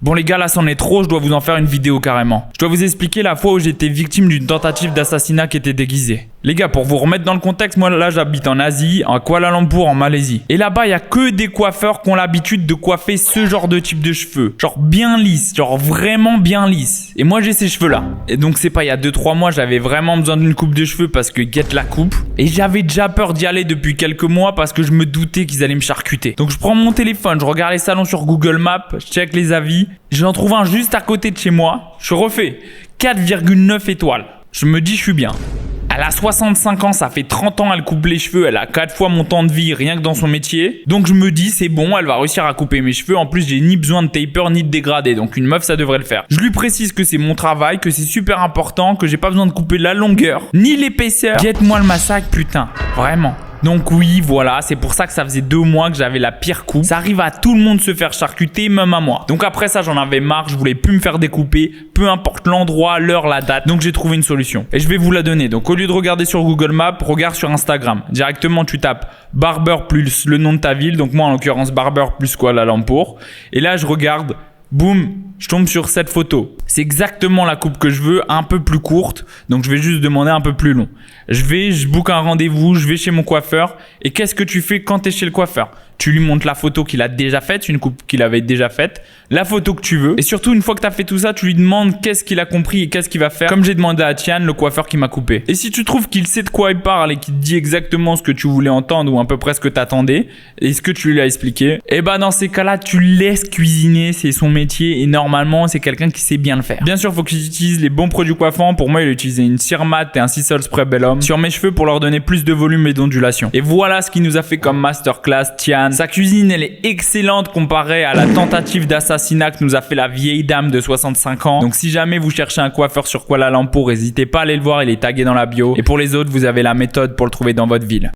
Bon les gars, là c'en est trop, je dois vous en faire une vidéo carrément. Je dois vous expliquer la fois où j'étais victime d'une tentative d'assassinat qui était déguisée. Les gars, pour vous remettre dans le contexte, moi là j'habite en Asie, à Kuala Lumpur en Malaisie. Et là-bas, il y a que des coiffeurs qui ont l'habitude de coiffer ce genre de type de cheveux. Genre bien lisse, genre vraiment bien lisse. Et moi j'ai ces cheveux-là. Et donc c'est pas il y a 2-3 mois, j'avais vraiment besoin d'une coupe de cheveux parce que get la coupe. Et j'avais déjà peur d'y aller depuis quelques mois parce que je me doutais qu'ils allaient me charcuter. Donc je prends mon téléphone, je regarde les salons sur Google Maps, je check les avis. J'en trouve un juste à côté de chez moi. Je refais 4,9 étoiles. Je me dis je suis bien. Elle a 65 ans, ça fait 30 ans, elle coupe les cheveux, elle a 4 fois mon temps de vie rien que dans son métier. Donc je me dis c'est bon, elle va réussir à couper mes cheveux. En plus j'ai ni besoin de taper ni de dégradé, donc une meuf ça devrait le faire. Je lui précise que c'est mon travail, que c'est super important, que j'ai pas besoin de couper la longueur, ni l'épaisseur. Guette-moi le massacre putain, vraiment. Donc oui, voilà, c'est pour ça que ça faisait 2 mois que j'avais la pire coupe. Ça arrive à tout le monde de se faire charcuter, même à moi. Donc après ça, j'en avais marre, je voulais plus me faire découper, peu importe l'endroit, l'heure, la date. Donc j'ai trouvé une solution. Et je vais vous la donner. Donc au lieu de regarder sur Google Maps, regarde sur Instagram. Directement, tu tapes Barber plus le nom de ta ville. Donc moi, en l'occurrence, Barber plus Kuala Lumpur. Et là, je regarde, boum, je tombe sur cette photo. C'est exactement la coupe que je veux, un peu plus courte. Donc je vais juste demander un peu plus long. Je book un rendez-vous, je vais chez mon coiffeur. Et qu'est-ce que tu fais quand tu es chez le coiffeur? Tu lui montres la photo qu'il a déjà faite, une coupe qu'il avait déjà faite, la photo que tu veux. Et surtout, une fois que tu as fait tout ça, tu lui demandes qu'est-ce qu'il a compris et qu'est-ce qu'il va faire. Comme j'ai demandé à Tian, le coiffeur qui m'a coupé. Et si tu trouves qu'il sait de quoi il parle et qu'il te dit exactement ce que tu voulais entendre ou à peu près ce que tu attendais et ce que tu lui as expliqué, et bah dans ces cas-là, tu laisses cuisiner, c'est son métier et normalement, c'est quelqu'un qui sait bien le faire. Bien sûr, il faut qu'il utilise les bons produits coiffants. Pour moi, il a utilisé une cire mat et un Sisal Spray Bellum sur mes cheveux pour leur donner plus de volume et d'ondulation. Et voilà ce qu'il nous a fait comme masterclass, Tian. Sa cuisine, elle est excellente comparée à la tentative d'assassinat que nous a fait la vieille dame de 65 ans. Donc si jamais vous cherchez un coiffeur sur Kuala Lumpur, n'hésitez pas à aller le voir, il est tagué dans la bio. Et pour les autres, vous avez la méthode pour le trouver dans votre ville.